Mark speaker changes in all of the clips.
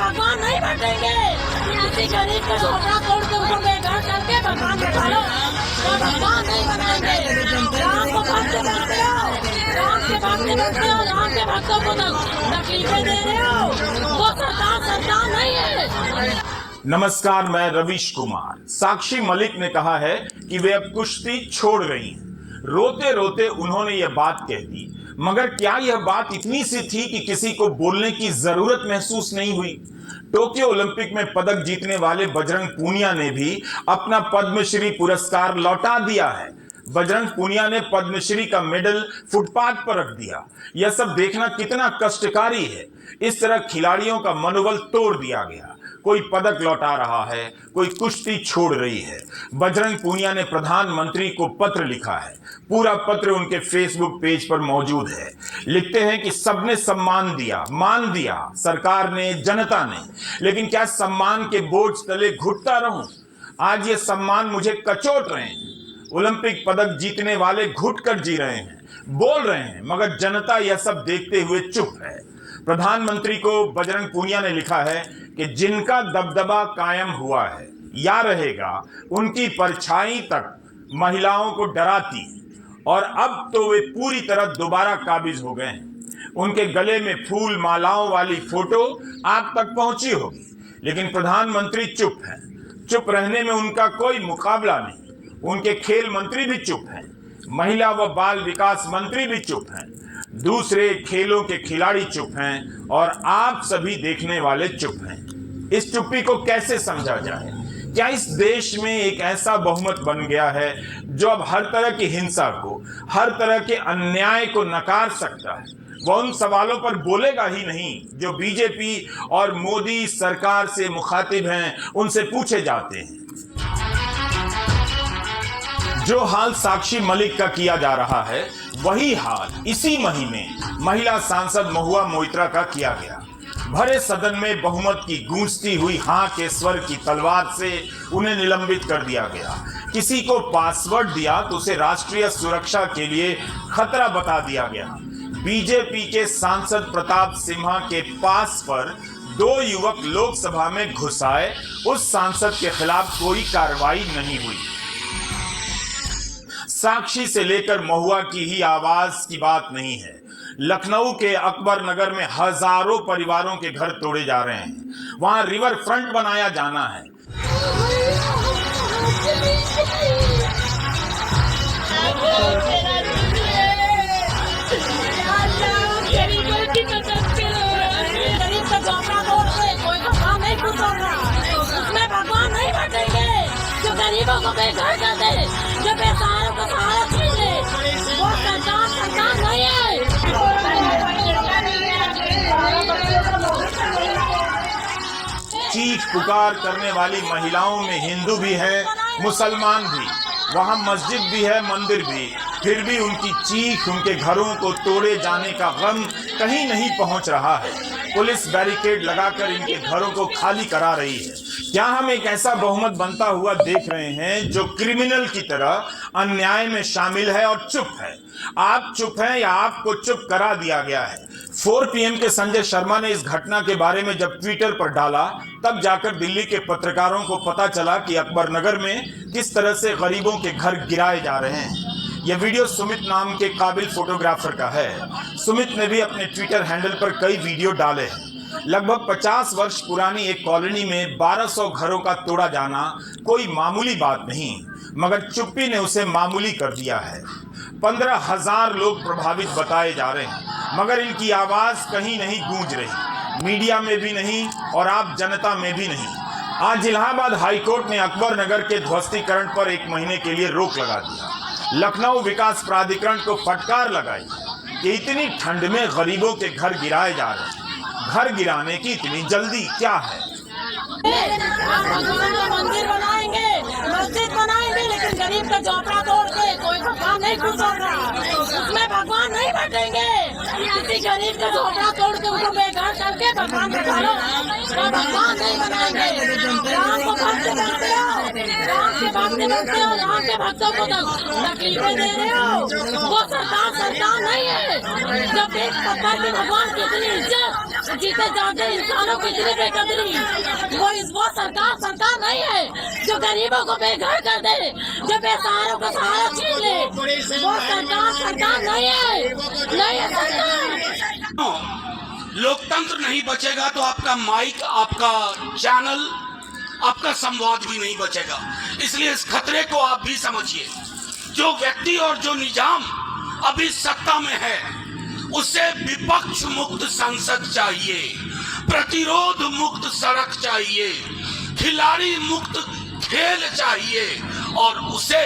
Speaker 1: भगवान नहीं बैठेंगे। किसी गरीब का झोपड़ा तोड़ के उसको बेघर करके भगवान बना लो, तो भगवान नहीं बनाएंगे। राम को भक्त बनते हो, राम के भक्त बनते हो, राम के भक्तों को तकलीफें दे रहे हो, वो सरकार नहीं है।
Speaker 2: नमस्कार, मैं रवीश कुमार। साक्षी मलिक ने कहा है कि वे अब कुश्ती छोड़ रही हैं। रोते रोते उन्होंने यह बात कह दी, मगर क्या यह बात इतनी सी थी कि किसी को बोलने की जरूरत महसूस नहीं हुई? टोक्यो ओलंपिक में पदक जीतने वाले बजरंग पूनिया ने भी अपना पद्मश्री पुरस्कार लौटा दिया है। बजरंग पूनिया ने पद्मश्री का मेडल फुटपाथ पर रख दिया। यह सब देखना कितना कष्टकारी है। इस तरह खिलाड़ियों का मनोबल तोड़ दिया गया। कोई पदक लौटा रहा है, कोई कुश्ती छोड़ रही है। बजरंग पूनिया ने प्रधानमंत्री को पत्र लिखा है। पूरा पत्र उनके फेसबुक पेज पर मौजूद है। लिखते हैं कि सबने सम्मान दिया, मान दिया, सरकार ने, जनता ने, लेकिन क्या सम्मान के बोझ तले घुटता रहूं? आज ये सम्मान मुझे कचोट रहे हैं। ओलंपिक पदक जीतने वाले घुट कर जी रहे हैं, बोल रहे हैं, मगर जनता यह सब देखते हुए चुप है। प्रधानमंत्री को बजरंग पूनिया ने लिखा है कि जिनका दबदबा कायम हुआ है या रहेगा, उनकी परछाई तक महिलाओं को डराती है, और अब तो वे पूरी तरह दोबारा काबिज हो गए हैं। उनके गले में फूल मालाओं वाली फोटो आप तक पहुंची होगी, लेकिन प्रधानमंत्री चुप हैं। चुप रहने में उनका कोई मुकाबला नहीं। उनके खेल मंत्री भी चुप हैं, महिला व बाल विकास मंत्री भी चुप हैं, दूसरे खेलों के खिलाड़ी चुप हैं, और आप सभी देखने वाले चुप हैं। इस चुप्पी को कैसे समझा जाए? क्या इस देश में एक ऐसा बहुमत बन गया है जो अब हर तरह की हिंसा को, हर तरह के अन्याय को नकार सकता है? वह उन सवालों पर बोलेगा ही नहीं जो बीजेपी और मोदी सरकार से मुखातिब हैं, उनसे पूछे जाते हैं। जो हाल साक्षी मलिक का किया जा रहा है, वही हाल इसी महीने महिला सांसद महुआ मोइत्रा का किया गया। भरे सदन में बहुमत की गूंजती हुई हां के स्वर की तलवार से उन्हें निलंबित कर दिया गया। किसी को पासवर्ड दिया तो उसे राष्ट्रीय सुरक्षा के लिए खतरा बता दिया गया। बीजेपी के सांसद प्रताप सिम्हा के पास पर 2 युवक लोकसभा में घुस आए। उस सांसद के खिलाफ कोई कार्रवाई नहीं हुई। साक्षी से लेकर महुआ की ही आवाज की बात नहीं है। लखनऊ के अकबर नगर में हजारों परिवारों के घर तोड़े जा रहे हैं। वहां रिवर फ्रंट बनाया जाना है।
Speaker 1: भगवान नहीं बैठेंगे। जो गरीबों को बेघर कर दे, जो बेसहारों को सहारा छीन ले, वो सरकार नहीं है।
Speaker 2: चीख पुकार करने वाली महिलाओं में हिंदू भी है, मुसलमान भी, वहां मस्जिद भी है, मंदिर भी। फिर भी उनकी चीख उनके घरों को तोड़े जाने का गम कहीं नहीं पहुंच रहा है। पुलिस बैरिकेड लगाकर इनके घरों को खाली करा रही है। क्या हम एक ऐसा बहुमत बनता हुआ देख रहे हैं जो क्रिमिनल की तरह अन्याय में शामिल है और चुप है? आप चुप हैं या आपको चुप करा दिया गया है? 4 PM के संजय शर्मा ने इस घटना के बारे में जब ट्विटर पर डाला, तब जाकर दिल्ली के पत्रकारों को पता चला कि अकबर नगर में किस तरह से गरीबों के घर गिराए जा रहे हैं। यह वीडियो सुमित नाम के काबिल फोटोग्राफर का है। सुमित ने भी अपने ट्विटर हैंडल पर कई वीडियो डाले हैं। लगभग 50 वर्ष पुरानी एक कॉलोनी में 1200 घरों का तोड़ा जाना कोई मामूली बात नहीं, मगर चुप्पी ने उसे मामूली कर दिया है। 15,000 लोग प्रभावित बताए जा रहे हैं, मगर इनकी आवाज कहीं नहीं गूंज रही, मीडिया में भी नहीं और आप जनता में भी नहीं। आज इलाहाबाद हाईकोर्ट ने अकबर नगर के ध्वस्तीकरण पर 1 महीने के लिए रोक लगा दिया। लखनऊ विकास प्राधिकरण को फटकार लगाई कि इतनी ठंड में गरीबों के घर गिराए जा रहे हैं। घर गिराने की इतनी जल्दी क्या है?
Speaker 1: मंदिर बनाएंगे, मस्जिद बनाएंगे, लेकिन गरीब का झोपड़ा तोड़ के कोई भगवान नहीं घुस रहा, उसमें भगवान नहीं बैठेंगे। किसी गरीब का झोपड़ा तोड़ के उसको बेघर करके भगवान बना लो, तो भगवान नहीं बनाएंगे। राम को भक्त बनते हो, राम के भागते भागते हो, राम के भक्तों को तकलीफें दे रहे हो। वो सरकार नहीं है। जब एक पता की भगवान की इतनी इज्जत, जीते जाते इंसानों की इतनी बेकदरी, वो सरकार नहीं है जो गरीबों को बेघर कर दे, जो बेसहारों को सहारा छीन ले। वो सरकार नहीं है सरकार।
Speaker 3: लोकतंत्र नहीं बचेगा तो आपका माइक, आपका चैनल, आपका संवाद भी नहीं बचेगा। इसलिए इस खतरे को आप भी समझिए। जो व्यक्ति और जो निजाम अभी सत्ता में है, उसे विपक्ष मुक्त संसद चाहिए, प्रतिरोध मुक्त सड़क चाहिए, खिलाड़ी मुक्त खेल चाहिए और उसे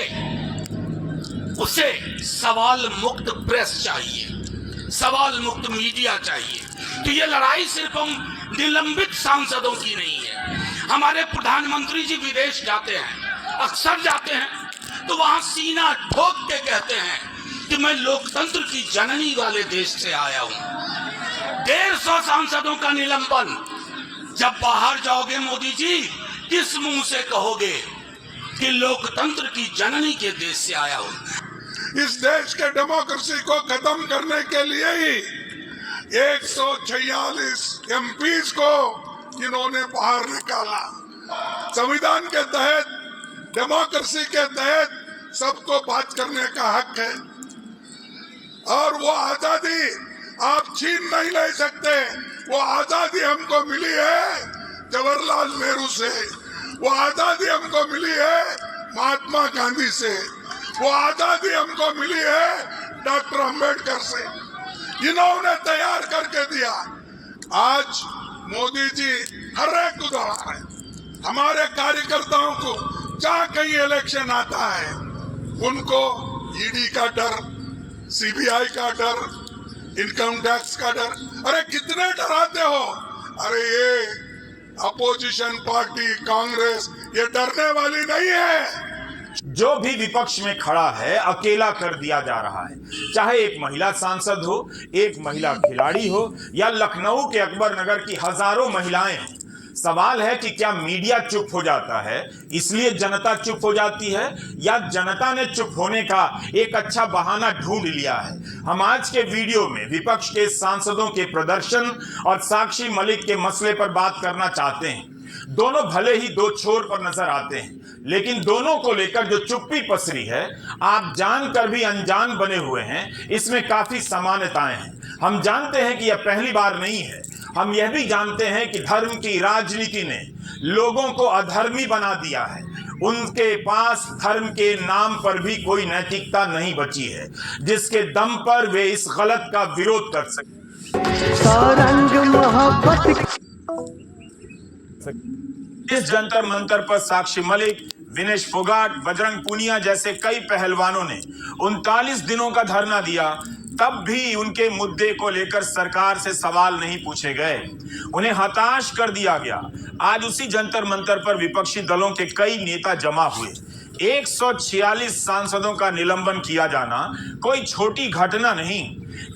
Speaker 3: सवाल मुक्त प्रेस चाहिए, सवाल मुक्त मीडिया चाहिए। तो ये लड़ाई सिर्फ हम निलंबित सांसदों की नहीं है। हमारे प्रधानमंत्री जी विदेश जाते हैं, अक्सर जाते हैं, तो वहां सीना ठोक के कहते हैं कि मैं लोकतंत्र की जननी वाले देश से आया हूं। 150 सांसदों का निलंबन। जब बाहर जाओगे मोदी जी, किस मुंह से कहोगे कि लोकतंत्र की जननी के देश से आया हूं?
Speaker 4: इस देश के डेमोक्रेसी को खत्म करने के लिए ही 146 एमपीज को इन्होंने बाहर निकाला। संविधान के तहत, डेमोक्रेसी के तहत सबको बात करने का हक है और वो आजादी आप छीन नहीं ले सकते। वो आजादी हमको मिली है जवाहरलाल नेहरू से, वो आजादी हमको मिली है महात्मा गांधी से, वो आजादी हमको मिली है डॉक्टर अंबेडकर से। इन्होंने तैयार करके दिया। आज मोदी जी हर एक को दौड़ा है। हमारे कार्यकर्ताओं को जहाँ कहीं इलेक्शन आता है, उनको ईडी का डर, सीबीआई का डर, इनकम टैक्स का डर। अरे कितने डराते हो? अरे ये अपोजिशन पार्टी कांग्रेस ये डरने वाली नहीं है।
Speaker 2: जो भी विपक्ष में खड़ा है अकेला कर दिया जा रहा है, चाहे एक महिला सांसद हो, एक महिला खिलाड़ी हो या लखनऊ के अकबर नगर की हजारों महिलाएं हो। सवाल है कि क्या मीडिया चुप हो जाता है इसलिए जनता चुप हो जाती है, या जनता ने चुप होने का एक अच्छा बहाना ढूंढ लिया है। हम आज के वीडियो में विपक्ष के सांसदों के प्रदर्शन और साक्षी मलिक के मसले पर बात करना चाहते हैं। दोनों भले ही दो छोर पर नजर आते हैं, लेकिन दोनों को लेकर जो चुप्पी पसरी है, आप जानकर भी अनजान बने हुए हैं, इसमें काफी समानताएं हैं। हम जानते हैं कि यह पहली बार नहीं है। हम यह भी जानते हैं कि धर्म की राजनीति ने लोगों को अधर्मी बना दिया है। उनके पास धर्म के नाम पर भी कोई नैतिकता नहीं बची है जिसके दम पर वे इस गलत का विरोध कर सके।
Speaker 5: सारंग मोहब्बत
Speaker 2: इस जंतर मंतर पर साक्षी मलिक, विनेश फोगाट, बजरंग पूनिया जैसे कई पहलवानों ने 39 दिनों का धरना दिया, तब भी उनके मुद्दे को लेकर सरकार से सवाल नहीं पूछे गए, उन्हें हताश कर दिया गया। आज उसी जंतर मंतर पर विपक्षी दलों के कई नेता जमा हुए। 146 सांसदों का निलंबन किया जाना कोई छोटी घटना नहीं।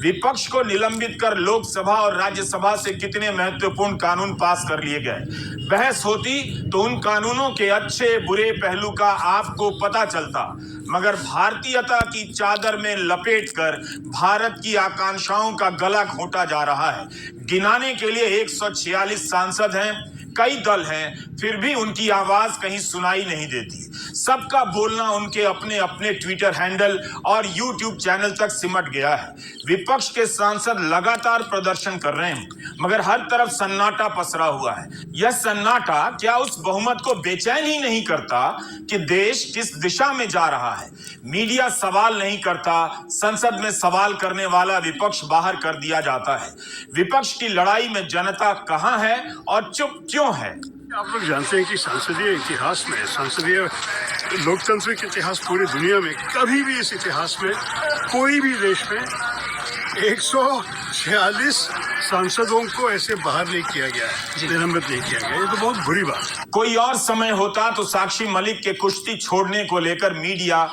Speaker 2: विपक्ष को निलंबित कर लोकसभा और राज्यसभा से कितने महत्वपूर्ण कानून पास कर लिए गए। बहस होती तो उन कानूनों के अच्छे बुरे पहलू का आपको पता चलता, मगर भारतीयता की चादर में लपेटकर भारत की आकांक्षाओं का गला घोंटा जा रहा है। गिनाने के लिए 146 सांसद हैं, कई दल हैं, फिर भी उनकी आवाज कहीं सुनाई नहीं देती। सबका बोलना उनके अपने अपने ट्विटर हैंडल और यूट्यूब चैनल तक सिमट गया है। विपक्ष के सांसद लगातार प्रदर्शन कर रहे हैं, मगर हर तरफ सन्नाटा पसरा हुआ है। यह सन्नाटा क्या उस बहुमत को बेचैन ही नहीं करता कि देश किस दिशा में जा रहा है? मीडिया सवाल नहीं करता, संसद में सवाल करने वाला विपक्ष बाहर कर दिया जाता है। विपक्ष की लड़ाई में जनता कहां है और चुप क्यों है?
Speaker 6: आप लोग जानते हैं कि संसदीय इतिहास में, संसदीय लोकतांत्रिक इतिहास पूरी दुनिया में, कभी भी इस इतिहास में कोई भी देश में 146 सांसदों को ऐसे बाहर नहीं किया गया, निलंबित नहीं किया गया। ये तो बहुत बुरी बात है।
Speaker 2: कोई और समय होता तो साक्षी मलिक के कुश्ती छोड़ने को लेकर मीडिया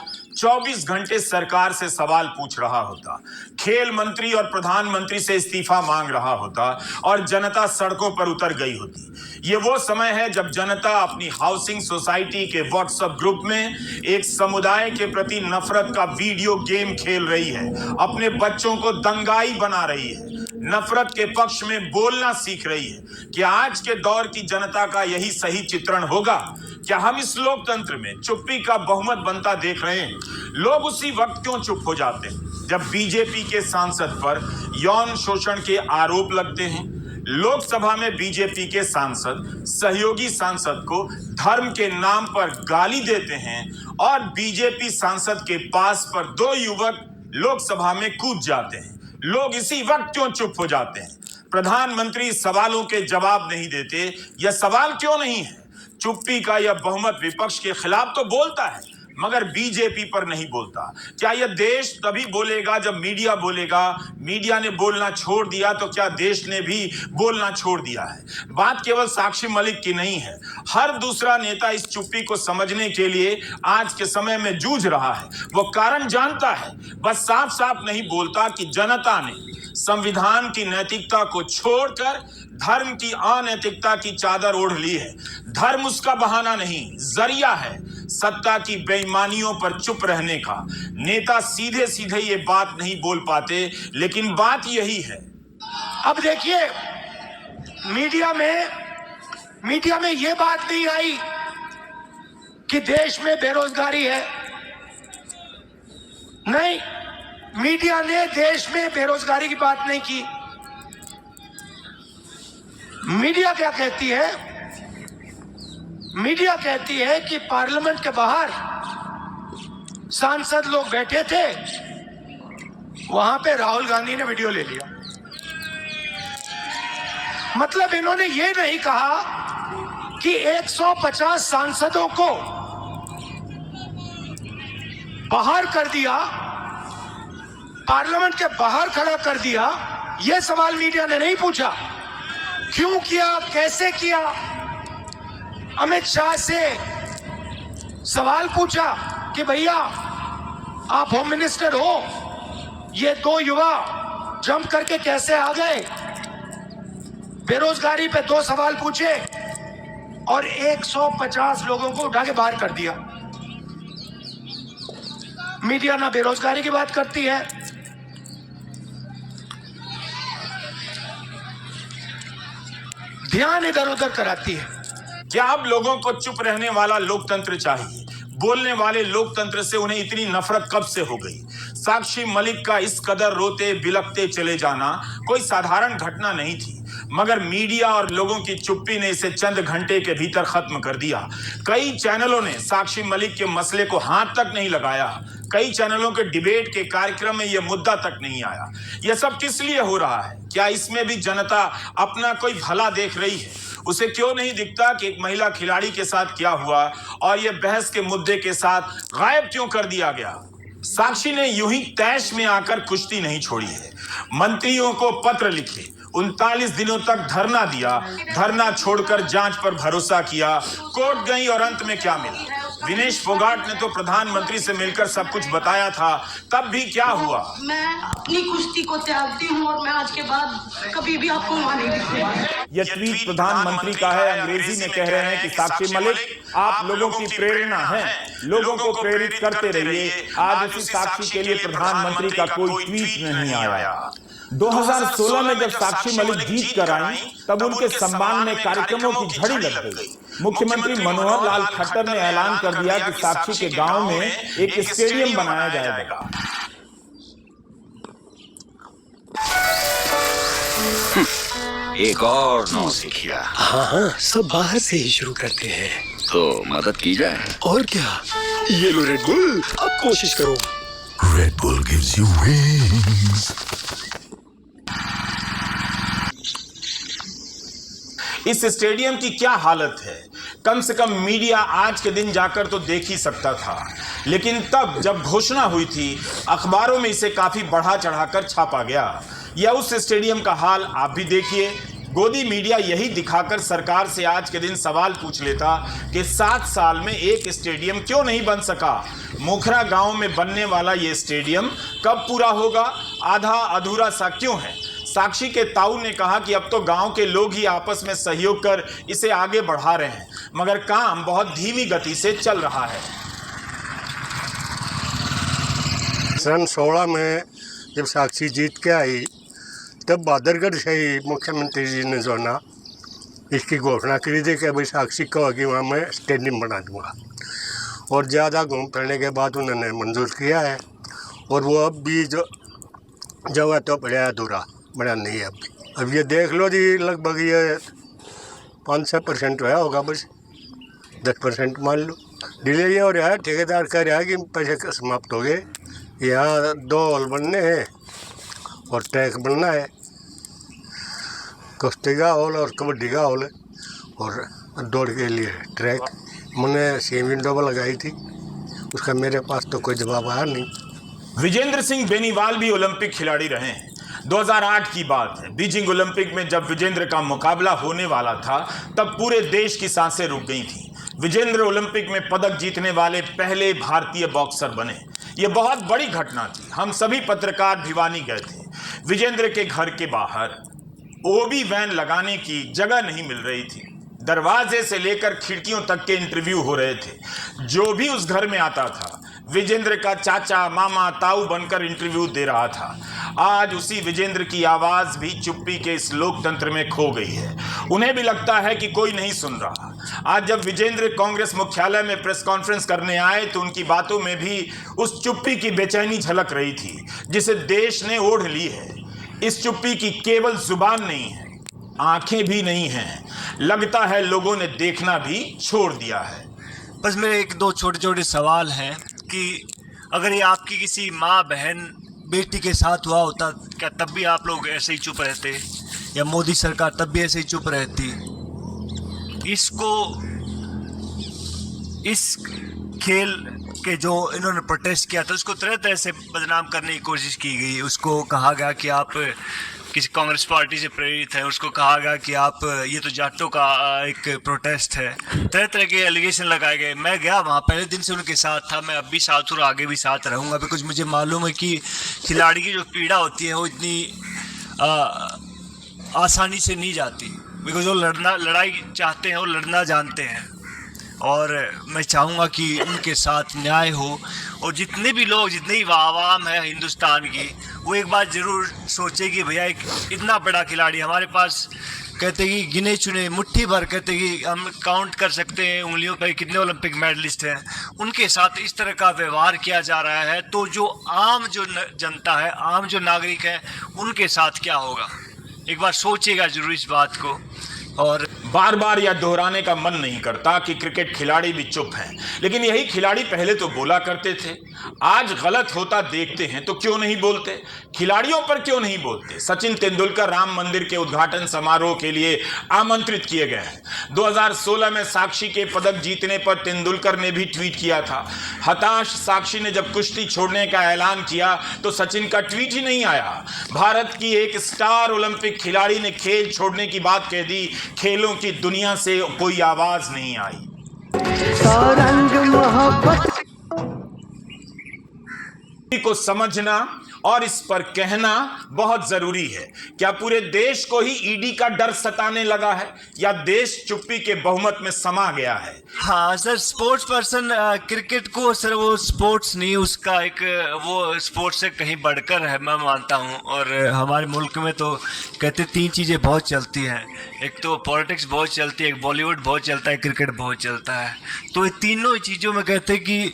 Speaker 2: 24 घंटे सरकार से सवाल पूछ रहा होता, खेल मंत्री और प्रधानमंत्री से इस्तीफा मांग रहा होता और जनता सड़कों पर उतर गई होती। ये वो समय है जब जनता अपनी हाउसिंग सोसाइटी के व्हाट्सएप ग्रुप में एक समुदाय के प्रति नफरत का वीडियो गेम खेल रही है, अपने बच्चों को दंगाई बना रही है, नफरत के पक्ष में बोलना सीख रही है। क्या आज के दौर की जनता का यही सही चित्रण होगा? क्या हम इस लोकतंत्र में चुप्पी का बहुमत बनता देख रहे हैं? लोग उसी वक्त क्यों चुप हो जाते हैं जब बीजेपी के सांसद पर यौन शोषण के आरोप लगते हैं? लोकसभा में बीजेपी के सांसद सहयोगी सांसद को धर्म के नाम पर गाली देते हैं और बीजेपी सांसद के पास पर 2 युवक लोकसभा में कूद जाते हैं। लोग इसी वक्त क्यों चुप हो जाते हैं? प्रधानमंत्री सवालों के जवाब नहीं देते। यह सवाल क्यों नहीं है? चुप्पी का यह बहुमत विपक्ष के खिलाफ तो बोलता है मगर बीजेपी पर नहीं बोलता। क्या यह देश तभी बोलेगा जब मीडिया बोलेगा? मीडिया ने बोलना छोड़ दिया तो क्या देश ने भी बोलना छोड़ दिया है? बात केवल साक्षी मलिक की नहीं है। हर दूसरा नेता इस चुप्पी को समझने के लिए आज के समय में जूझ रहा है। वो कारण जानता है, बस साफ साफ नहीं बोलता कि जनता ने संविधान की नैतिकता को छोड़कर धर्म की अनैतिकता की चादर ओढ़ ली है। धर्म उसका बहाना नहीं, जरिया है सत्ता की बेईमानियों पर चुप रहने का। नेता सीधे सीधे ये बात नहीं बोल पाते, लेकिन बात यही है।
Speaker 7: अब देखिए, मीडिया में ये बात नहीं आई कि देश में बेरोजगारी है। नहीं, मीडिया ने देश में बेरोजगारी की बात नहीं की। मीडिया क्या कहती है? मीडिया कहती है कि पार्लियामेंट के बाहर सांसद लोग बैठे थे, वहां पे राहुल गांधी ने वीडियो ले लिया। मतलब इन्होंने ये नहीं कहा कि 150 सांसदों को बाहर कर दिया, पार्लियामेंट के बाहर खड़ा कर दिया। यह सवाल मीडिया ने नहीं पूछा। क्यों किया, कैसे किया? अमित शाह से सवाल पूछा कि भैया आप होम मिनिस्टर हो, ये 2 युवा जंप करके कैसे आ गए? बेरोजगारी पे 2 सवाल पूछे और 150 लोगों को उठा के बाहर कर दिया। मीडिया ना बेरोजगारी की बात करती है, ध्यान इधर उधर कराती है।
Speaker 2: क्या अब लोगों को चुप रहने वाला लोकतंत्र चाहिए? बोलने वाले लोकतंत्र से उन्हें इतनी नफरत कब से हो गई? साक्षी मलिक का इस कदर रोते बिलखते चले जाना कोई साधारण घटना नहीं थी, मगर मीडिया और लोगों की चुप्पी ने इसे चंद घंटे के भीतर खत्म कर दिया। कई चैनलों ने साक्षी मलिक के मसले को हाथ तक नहीं लगाया। कई चैनलों के डिबेट के कार्यक्रम में यह मुद्दा तक नहीं आया। यह सब किस लिए हो रहा है? क्या इसमें भी जनता अपना कोई भला देख रही है? उसे क्यों नहीं दिखता कि एक महिला खिलाड़ी के साथ क्या हुआ और यह बहस के मुद्दे के साथ गायब क्यों कर दिया गया? साक्षी ने यूं ही तैश में आकर कुश्ती नहीं छोड़ी है। मंत्रियों को पत्र लिखे, 39 दिनों तक धरना दिया, धरना छोड़कर जांच पर भरोसा किया, कोर्ट गई और अंत में क्या मिला? विनेश फोगाट ने तो प्रधानमंत्री से मिलकर सब कुछ बताया था, तब भी क्या हुआ?
Speaker 8: मैं अपनी कुश्ती को त्यागती हूं और मैं आज के बाद कभी भी आपको वहां नहीं दिखूंगा।
Speaker 2: यह ट्वीट प्रधानमंत्री का है। अंग्रेजी में कह रहे हैं कि साक्षी मलिक आप लोगों की प्रेरणा हैं, लोगों को प्रेरित करते रहिए। आज उसी साक्षी के लिए प्रधानमंत्री का कोई ट्वीट नहीं आया। 2016 में जब साक्षी मलिक जीत कर आई, तब उनके सम्मान में कार्यक्रमों की झड़ी लग गई। मुख्यमंत्री मनोहर लाल खट्टर ने ऐलान कर दिया कि साक्षी के गांव में एक स्टेडियम बनाया जाएगा।
Speaker 9: एक और नौसिखिया।
Speaker 10: हाँ, सब बाहर से ही शुरू करते हैं।
Speaker 9: तो मदद की जाए।
Speaker 10: और क्या, ये लो रेड बुल, अब कोशिश करो।
Speaker 11: Red Bull gives you wings.
Speaker 2: इस स्टेडियम की क्या हालत है? कम से कम मीडिया आज के दिन जाकर तो देख ही सकता था, लेकिन तब जब घोषणा हुई थी, अखबारों में इसे काफी बढ़ा चढ़ाकर छापा गया। या उस स्टेडियम का हाल आप भी देखिए। गोदी मीडिया यही दिखाकर सरकार से आज के दिन सवाल पूछ लेता कि 7 साल में एक स्टेडियम क्यों नहीं बन सका। मोखरा गांव में बनने वाला ये स्टेडियम कब पूरा होगा, आधा अधूरा सा क्यों है। साक्षी के ताऊ ने कहा कि अब तो गांव के लोग ही आपस में सहयोग कर इसे आगे बढ़ा रहे हैं, मगर काम बहुत धीमी गति से चल रहा है।
Speaker 6: सन 16 में जब साक्षी जीत के आई तब बादरगढ़ से ही मुख्यमंत्री जी ने जो ना इसकी घोषणा करी थी कि भाई साक्षी को कि वहाँ मैं स्टेडियम बना दूँगा, और ज़्यादा घूम फिरने के बाद उन्होंने मंजूर किया है। और वो अब भी जो जगह तो बड़ा अधूरा बड़ा नहीं है। अब ये देख लो जी, लगभग ये 5-6% रहा होगा, बस 10% मान लो। डिले ये हो रहा है, ठेकेदार कह रहा है कि पैसे समाप्त हो गए। यहाँ 2 हॉल बनने हैं और ट्रैक बनना है, कुश्ती का हॉल और कबड्डी का हॉल है, और दौड़ के लिए ट्रैक। मैंने सेम विंडो पर लगाई थी, उसका मेरे पास तो कोई जवाब आया नहीं।
Speaker 2: विजेंद्र सिंह बेनीवाल भी ओलंपिक खिलाड़ी रहे हैं। 2008 की बात है, बीजिंग ओलंपिक में जब विजेंद्र का मुकाबला होने वाला था तब पूरे देश की सांसें रुक गई थी। विजेंद्र ओलंपिक में पदक जीतने वाले पहले भारतीय बॉक्सर बने। यह बहुत बड़ी घटना थी। हम सभी पत्रकार भिवानी गए थे। विजेंद्र के घर के बाहर ओबी वैन लगाने की जगह नहीं मिल रही थी। दरवाजे से लेकर खिड़कियों तक के इंटरव्यू हो रहे थे। जो भी उस घर में आता था विजेंद्र का चाचा, मामा, ताऊ बनकर इंटरव्यू दे रहा था। आज उसी विजेंद्र की आवाज भी चुप्पी के इस लोकतंत्र में खो गई है। उन्हें भी लगता है कि कोई नहीं सुन रहा। आज जब विजेंद्र कांग्रेस मुख्यालय में प्रेस कॉन्फ्रेंस करने आए तो उनकी बातों में भी उस चुप्पी की बेचैनी झलक रही थी जिसे देश ने ओढ़ ली है। इस चुप्पी की केवल जुबान नहीं है, आंखें भी नहीं हैं। लगता है लोगों ने देखना भी छोड़ दिया है।
Speaker 12: बस मेरे 1-2 छोटे-छोटे सवाल हैं कि अगर ये आपकी किसी माँ, बहन, बेटी के साथ हुआ होता, क्या तब भी आप लोग ऐसे ही चुप रहते, या मोदी सरकार तब भी ऐसे ही चुप रहती? इस खेल के जो इन्होंने प्रोटेस्ट किया था उसको तरह तरह से बदनाम करने की कोशिश की गई। उसको कहा गया कि आप किसी कांग्रेस पार्टी से प्रेरित हैं, उसको कहा गया कि आप ये तो जाटों का एक प्रोटेस्ट है। तरह तरह के एलिगेशन लगाए गए। मैं गया वहाँ, पहले दिन से उनके साथ था, मैं अब भी साथ हूँ और आगे भी साथ रहूँगा, बिकॉज मुझे मालूम है कि खिलाड़ी की जो पीड़ा होती है वो इतनी आसानी से नहीं जाती, बिकॉज वो लड़ाई चाहते हैं, वो लड़ना जानते हैं। और मैं चाहूँगा कि उनके साथ न्याय हो, और जितने भी लोग, जितने ही आवाम है हिंदुस्तान की, वो एक बात ज़रूर सोचे कि भैया एक इतना बड़ा खिलाड़ी हमारे पास, कहते कि गिने चुने मुट्ठी भर, कहते कि हम काउंट कर सकते हैं उंगलियों पर कितने ओलंपिक मेडलिस्ट हैं, उनके साथ इस तरह का व्यवहार किया जा रहा है, तो जो आम जो जनता है, आम जो नागरिक हैं, उनके साथ क्या होगा? एक बार सोचिएगा जरूर इस बात को। और
Speaker 2: बार बार यह दोहराने का मन नहीं करता कि क्रिकेट खिलाड़ी भी चुप हैं, लेकिन यही खिलाड़ी पहले तो बोला करते थे। आज गलत होता देखते हैं तो क्यों नहीं बोलते? खिलाड़ियों पर क्यों नहीं बोलते? सचिन तेंदुलकर राम मंदिर के उद्घाटन समारोह के लिए आमंत्रित किए गए हैं। 2016 में साक्षी के पदक जीतने पर तेंदुलकर ने भी ट्वीट किया था। हताश साक्षी ने जब कुश्ती छोड़ने का ऐलान किया तो सचिन का ट्वीट ही नहीं आया। भारत की एक स्टार ओलंपिक खिलाड़ी ने खेल छोड़ने की बात कह दी, खेलों की दुनिया से कोई आवाज नहीं आई।
Speaker 5: सारंग मोहब्बत
Speaker 2: को समझना और इस पर कहना बहुत जरूरी है। क्या पूरे देश को ही ईडी का डर सताने लगा है, या देश चुप्पी के बहुमत में समा गया है?
Speaker 12: हाँ सर, स्पोर्ट्स पर्सन क्रिकेट को सर वो स्पोर्ट्स नहीं, उसका एक वो स्पोर्ट्स से कहीं बढ़कर है, मैं मानता हूँ। और हमारे मुल्क में तो कहते 3 चीज़ें बहुत चलती हैं, एक तो पॉलिटिक्स बहुत चलती है, एक बॉलीवुड बहुत चलता है, क्रिकेट बहुत चलता है। तो ये तीनों चीज़ों में कहते कि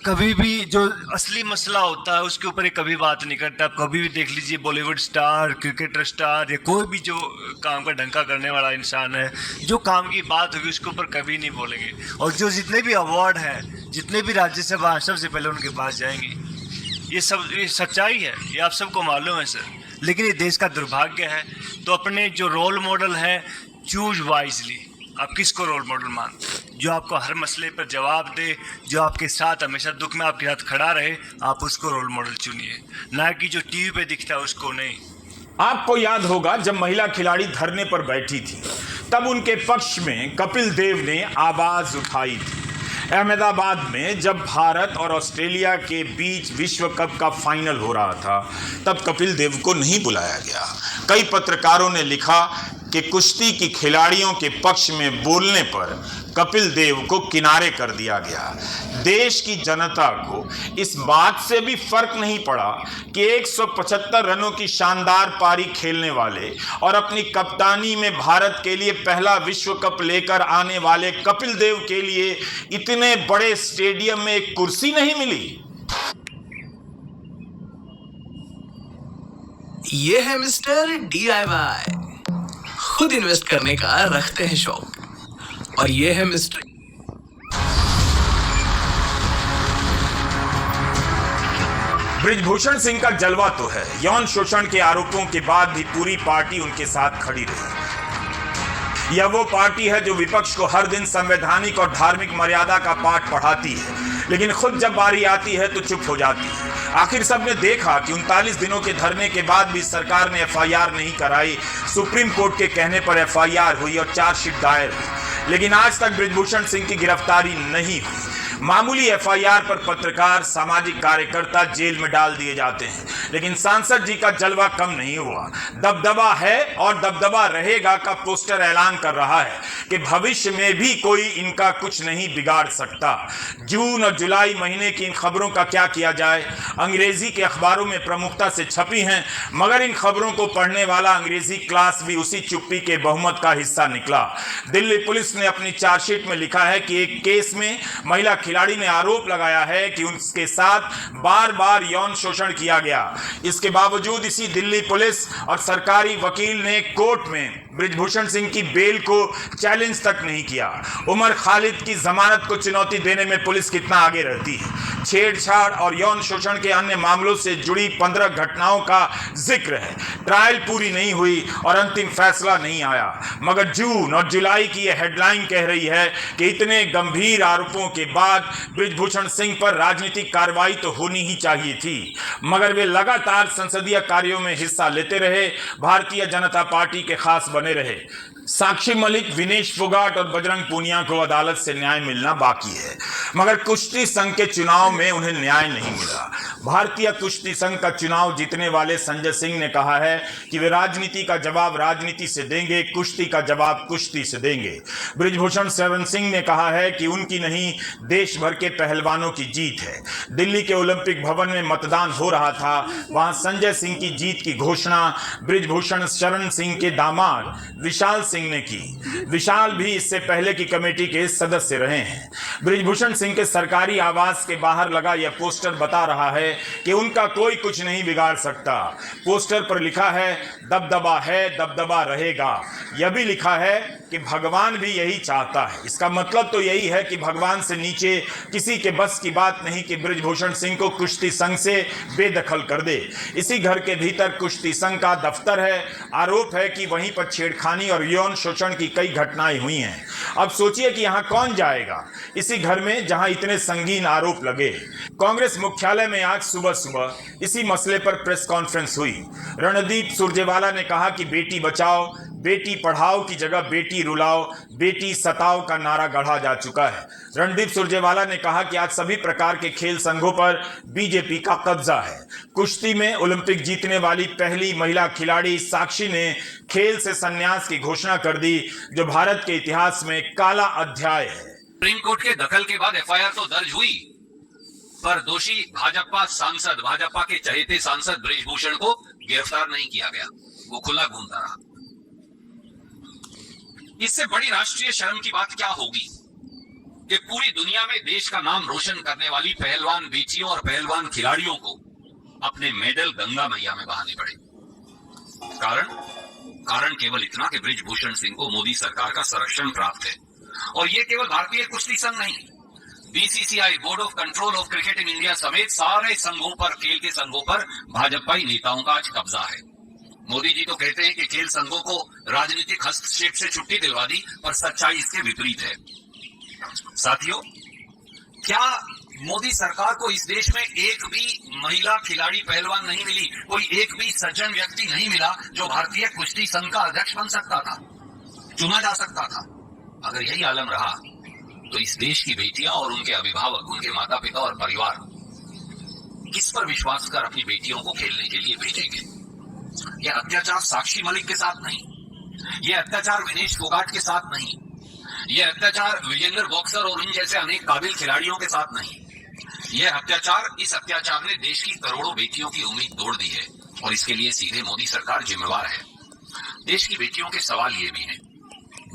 Speaker 12: कभी भी जो असली मसला होता है उसके ऊपर कभी बात नहीं करता। आप कभी भी देख लीजिए, बॉलीवुड स्टार, क्रिकेटर स्टार, या कोई भी जो काम का ढंका करने वाला इंसान है, जो काम की बात होगी उसके ऊपर कभी नहीं बोलेंगे। और जो जितने भी अवार्ड हैं, जितने भी राज्यसभा, सबसे पहले उनके पास जाएंगे। ये सच्चाई है, ये आप सबको मालूम है सर। लेकिन ये देश का दुर्भाग्य है। तो अपने जो रोल मॉडल हैं, चूज वाइजली। आप किसको रोल मॉडल मानते हैं? जो आपको हर मसले पर जवाब दे, जो आपके साथ हमेशा दुख में आपके साथ खड़ा रहे, आप उसको रोल मॉडल चुनिए, ना कि जो टीवी पे दिखता है उसको नहीं।
Speaker 2: आपको याद होगा जब महिला खिलाड़ी धरने पर बैठी थी तब उनके पक्ष में कपिल देव ने आवाज उठाई थी। अहमदाबाद में जब भारत और ऑस्ट्रेलिया के बीच विश्व कप का फाइनल हो रहा था तब कपिल देव को नहीं बुलाया गया। कई पत्रकारों ने लिखा कि कुश्ती की खिलाड़ियों के पक्ष में बोलने पर कपिल देव को किनारे कर दिया गया। देश की जनता को इस बात से भी फर्क नहीं पड़ा कि 175 रनों की शानदार पारी खेलने वाले और अपनी कप्तानी में भारत के लिए पहला विश्व कप लेकर आने वाले कपिल देव के लिए इतने बड़े स्टेडियम में एक कुर्सी नहीं मिली।
Speaker 13: ये है मिस्टर DIY, खुद इन्वेस्ट करने का रखते हैं शौक। और ये है मिस्टर
Speaker 2: बृजभूषण सिंह का जलवा तो है। यौन शोषण के आरोपों के बाद भी पूरी पार्टी उनके साथ खड़ी रही। यह वो पार्टी है जो विपक्ष को हर दिन संवैधानिक और धार्मिक मर्यादा का पाठ पढ़ाती है, लेकिन खुद जब बारी आती है तो चुप हो जाती है। आखिर सबने देखा कि 39 दिनों के धरने के बाद भी सरकार ने FIR नहीं कराई। सुप्रीम कोर्ट के कहने पर FIR हुई और चार्जशीट दायर हुई, लेकिन आज तक बृजभूषण सिंह की गिरफ्तारी नहीं हुई। मामूली FIR पर पत्रकार, सामाजिक कार्यकर्ता जेल में डाल दिए जाते हैं, लेकिन सांसद जी का जलवा कम नहीं हुआ। दबदबा है और दबदबा रहेगा का पोस्टर ऐलान कर रहा है कि भविष्य में भी कोई इनका कुछ नहीं बिगाड़ सकता। जून और जुलाई महीने की इन खबरों का क्या किया जाए। अंग्रेजी के अखबारों में प्रमुखता से छपी हैं, मगर इन खबरों को पढ़ने वाला अंग्रेजी क्लास भी उसी चुप्पी के बहुमत का हिस्सा निकला। दिल्ली पुलिस ने अपनी चार्जशीट में लिखा है कि एक केस में महिला खिलाड़ी ने आरोप लगाया है कि उसके साथ बार बार यौन शोषण किया गया। इसके बावजूद इसी दिल्ली पुलिस और सरकारी वकील ने कोर्ट में बृजभूषण सिंह की बेल को चैलेंज तक नहीं किया। उमर खालिद की जमानत को चुनौती देने में पुलिस कितना आगे रहती है। छेड़छाड़ और यौन शोषण के अन्य मामलों से जुड़ी 15 घटनाओं का जिक्र है। ट्रायल पूरी नहीं हुई और अंतिम फैसला नहीं आया, मगर जून और जुलाई की यह हेडलाइन कह रही है कि इतने गंभीर आरोपों के बाद बृजभूषण सिंह पर राजनीतिक कार्रवाई तो होनी ही चाहिए थी, मगर वे लगातार संसदीय कार्यों में हिस्सा लेते रहे, भारतीय जनता पार्टी के खास बने रहे। साक्षी मलिक, विनेश फोगाट और बजरंग पूनिया को अदालत से न्याय मिलना बाकी है, मगर कुश्ती संघ के चुनाव में उन्हें न्याय नहीं मिला। भारतीय कुश्ती संघ का चुनाव जीतने वाले संजय सिंह ने कहा है कि वे राजनीति का जवाब राजनीति से देंगे, कुश्ती का जवाब कुश्ती से देंगे। बृजभूषण शरण सिंह ने कहा है कि उनकी नहीं, देश भर के पहलवानों की जीत है। दिल्ली के ओलंपिक भवन में मतदान हो रहा था, वहां संजय सिंह की जीत की घोषणा बृजभूषण शरण सिंह के दामाद विशाल सिंह ने की। विशाल भी इससे पहले की कमेटी के सदस्य रहे हैं। बृजभूषण सिंह के सरकारी आवास के बाहर लगा यह पोस्टर बता रहा है कि उनका कोई कुछ नहीं बिगाड़ सकता। पोस्टर पर लिखा है दबदबा रहेगा। यह भी लिखा है कि भगवान भी यही चाहता है। इसका मतलब तो यही है कि भगवान से नीचे किसी के बस की बात नहीं कि बृजभूषण सिंह को कुश्ती संघ से बेदखल कर दे। इसी घर के भीतर कुश्ती संघ का दफ्तर है। आरोप है कि वहीं पर छेड़खानी और यौन शोषण की कई घटनाएं हुई हैं। अब सोचिए कि यहां कौन जाएगा इसी घर में जहां इतने संगीन आरोप लगे। कांग्रेस मुख्यालय में आज सुबह सुबह इसी मसले पर प्रेस कॉन्फ्रेंस हुई। रणदीप सुरजेवाला ने कहा कि बेटी बचाओ बेटी पढ़ाओ की जगह बेटी रुलाओ बेटी सताओ का नारा गढ़ा जा चुका है। रणदीप सुरजेवाला ने कहा कि आज सभी प्रकार के खेल संघों पर बीजेपी का कब्जा है। कुश्ती में ओलंपिक जीतने वाली पहली महिला खिलाड़ी साक्षी ने खेल से संन्यास की घोषणा कर दी, जो भारत के इतिहास में काला अध्याय है।
Speaker 14: सुप्रीम कोर्ट के दखल के बाद FIR तो दर्ज हुई, पर दोषी भाजपा के चहेते सांसद बृजभूषण को गिरफ्तार नहीं किया गया। वो खुला घूमता रहा। इससे बड़ी राष्ट्रीय शर्म की बात क्या होगी कि पूरी दुनिया में देश का नाम रोशन करने वाली पहलवान बेटियों और पहलवान खिलाड़ियों को अपने मेडल गंगा मैया में बहाने पड़े। कारण केवल इतना कि बृजभूषण सिंह को मोदी सरकार का संरक्षण प्राप्त है। और ये केवल भारतीय कुश्ती संघ नहीं, BCCI, board of control of cricket in India समेत सारे संघों पर, खेल के संघों पर भाजपाई नेताओं का आज कब्जा है। मोदी जी तो कहते हैं कि खेल संघों को राजनीतिक हस्तक्षेप से छुट्टी दिलवा दी, पर सच्चाई इसके विपरीत है। साथियों, क्या मोदी सरकार को इस देश में एक भी महिला खिलाड़ी पहलवान नहीं मिली, कोई एक भी सज्जन व्यक्ति नहीं मिला जो भारतीय कुश्ती संघ का अध्यक्ष बन सकता था, चुना जा सकता था। अगर यही आलम रहा तो इस देश की बेटियां और उनके अभिभावक, उनके माता पिता और परिवार किस पर विश्वास कर अपनी बेटियों को खेलने के लिए भेजेंगे? यह अत्याचार साक्षी मलिक के साथ नहीं, यह अत्याचार विनेश फोगाट के साथ नहीं, यह अत्याचार विजेंद्र बॉक्सर और उन जैसे अनेक काबिल खिलाड़ियों के साथ नहीं, यह अत्याचार, इस अत्याचार ने देश की करोड़ों बेटियों की उम्मीद तोड़ दी है और इसके लिए सीधे मोदी सरकार जिम्मेवार है। देश की बेटियों के सवाल ये भी हैं,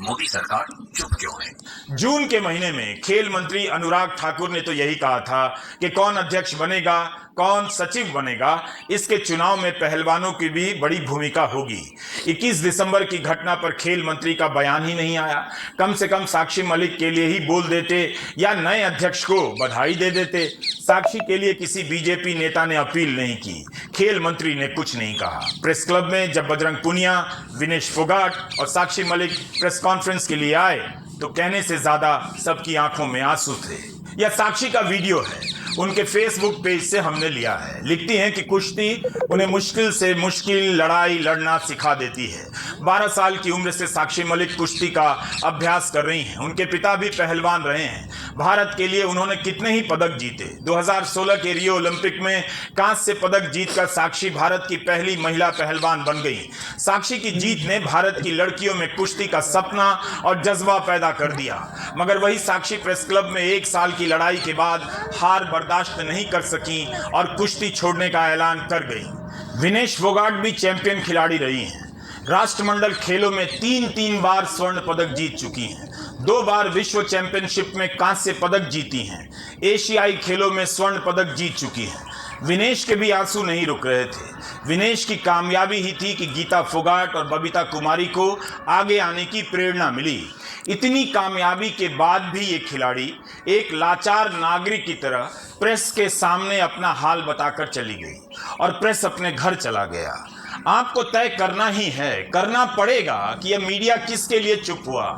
Speaker 14: मोदी सरकार चुप क्यों है?
Speaker 2: जून के महीने में खेल मंत्री अनुराग ठाकुर ने तो यही कहा था कि कौन अध्यक्ष बनेगा, कौन सचिव बनेगा, इसके चुनाव में पहलवानों की भी बड़ी भूमिका होगी। 21 दिसंबर की घटना पर खेल मंत्री का बयान ही नहीं आया। कम से कम साक्षी मलिक के लिए ही बोल देते या नए अध्यक्ष को बधाई दे देते। साक्षी के लिए किसी बीजेपी नेता ने अपील नहीं की, खेल मंत्री ने कुछ नहीं कहा। प्रेस क्लब में जब बजरंग पुनिया, विनेश फोगाट और साक्षी मलिक प्रेस कॉन्फ्रेंस के लिए आए तो कहने से ज्यादा सबकी आंखों में आंसू थे। यह साक्षी का वीडियो है, उनके फेसबुक पेज से हमने लिया है। लिखती हैं कि कुश्ती उन्हें मुश्किल से मुश्किल लड़ाई लड़ना सिखा देती है। 12 साल की उम्र से साक्षी मलिक कुश्ती का अभ्यास कर रही हैं। उनके पिता भी पहलवान रहे हैं। भारत के लिए उन्होंने कितने ही पदक जीते। 2016 के रियो ओलंपिक में कांस्य पदक जीतकर साक्षी भारत की पहली महिला पहलवान बन गई। साक्षी की जीत ने भारत की लड़कियों में कुश्ती का सपना और जज्बा पैदा कर दिया। मगर वही साक्षी प्रेस क्लब में 1 साल की लड़ाई के बाद हार बर्दाश्त नहीं कर सकी और कुश्ती छोड़ने का ऐलान कर गई। विनेश फोगाट भी चैंपियन खिलाड़ी रही हैं। राष्ट्रमंडल खेलों में 3 बार स्वर्ण पदक जीत चुकी हैं। 2 बार विश्व चैंपियनशिप में कांस्य पदक जीती हैं। एशियाई खेलों में स्वर्ण पदक जीत चुकी हैं। विनेश के भी आंसू नहीं रुक रहे थे। विनेश की कामयाबी ही थी कि गीता फोगाट और बबीता कुमारी को आगे आने की प्रेरणा मिली। इतनी कामयाबी के बाद भी ये खिलाड़ी एक लाचार नागरिक की तरह प्रेस के सामने अपना हाल बताकर चली गई और प्रेस अपने घर चला गया। आपको तय करना ही है, करना पड़ेगा कि यह मीडिया किसके लिए चुप हुआ,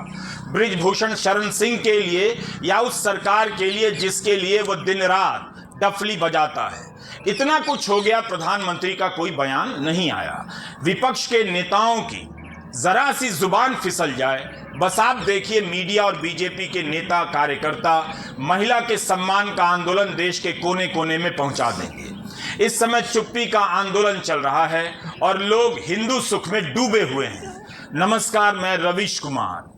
Speaker 2: बृजभूषण शरण सिंह के लिए या उस सरकार के लिए जिसके लिए वो दिन रात डफली बजाता है। इतना कुछ हो गया, प्रधानमंत्री का कोई बयान नहीं आया। विपक्ष के नेताओं की जरा सी जुबान फिसल जाए, बस आप देखिए मीडिया और बीजेपी के नेता कार्यकर्ता महिला के सम्मान का आंदोलन देश के कोने कोने में पहुंचा देंगे। इस समय चुप्पी का आंदोलन चल रहा है और लोग हिंदू सुख में डूबे हुए हैं। नमस्कार, मैं रवीश कुमार।